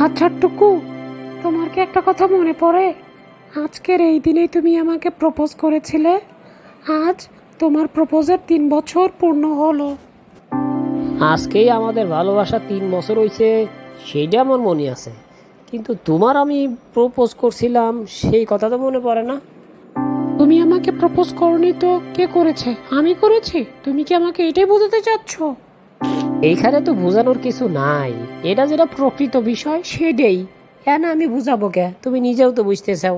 আচ্ছা টুকু, তোমার কি একটা কথা মনে পড়ে? আজকের এই দিনেই তুমি আমাকে প্রপোজ করেছিলে। আজ তোমার প্রপোজের 3 বছর পূর্ণ হলো। আজকেই আমাদের ভালোবাসা 3 বছর হয়েছে, সেইটা আমার মনে আছে। কিন্তু তোমার আমি প্রপোজ করছিলাম সেই কথা তো মনে পড়ে না। তুমি আমাকে প্রপোজ করনি তো কে করেছে? আমি করেছি? তুমি কি আমাকে এটাই বোঝাতে চাচ্ছ? এইখানে তো বোঝানোর কিছু নাই, এটা যেটা প্রকৃত বিষয় সেটাই। হ্যাঁ, না আমি বুঝাবো কে? তুমি নিজেও তো বুঝতে চাও।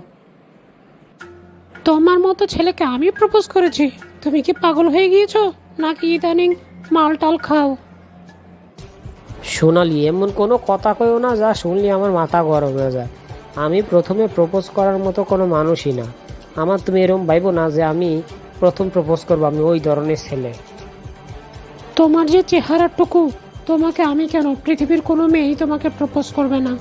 তোমার মতো ছেলেকে আমি প্রপোজ করেছি? তুমি কি পাগল হয়ে গিয়েছো নাকি ইদানিং মাল টাল খাও? সোনালি, এমন কোনো কথা কইও না যা শুনলে আমার মাথা গরম হয়ে যায়। আমি প্রথমে প্রপোজ করার মতো কোনো মানুষই না। আমার তুমি এরকম ভাইবো না যে আমি প্রথম প্রপোজ করবো, আমি ওই ধরনের ছেলে। তোমার যে চেহারাটুকু, তোমাকে আমি কেন, পৃথিবীর কোনো মেয়েই তোমাকে প্রপোজ করবে না।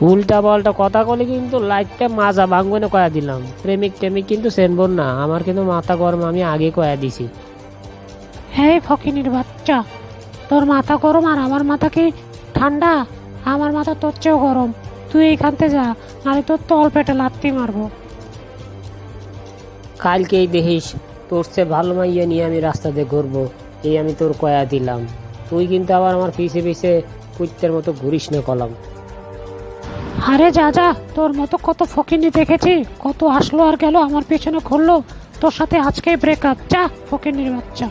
উল্টা পাল্টা কথা বলে কিন্তু লাইফটা মাজা ভাঙবে না কয়া দিলাম। প্রেমিক টেমিক কিন্তু চেনবন না, আমার কিন্তু মাথা গরম, আমি আগে কয়া দিছি। হ্যাঁ ফকিনির বাচ্চা, তোর মাথা গরম আর আমার মাথা কি ঠান্ডা? আমার মাথা তোর চেয়েও গরম। তুই এইখান থেকে যা, নাহলে তোর তল পেটে লাত্তি মারবো। কালকেই দেখিস তোর চেয়ে ভালো মাইয়া নিয়ে আমি রাস্তা দিয়ে ঘুরবো, এই আমি তোর কয়া দিলাম। তুই কিন্তু আবার আমার পিছে পিছে কুত্তের মতো ঘুরিস না কলাম। আরে যা যা, তোর মতো কত ফকিনি দেখেছি, কত আসলো আর গেল, আমার পেছনে ঘুরলো। তোর সাথে আজকেই ব্রেকআপ, যা ফকিনির বাচ্চা।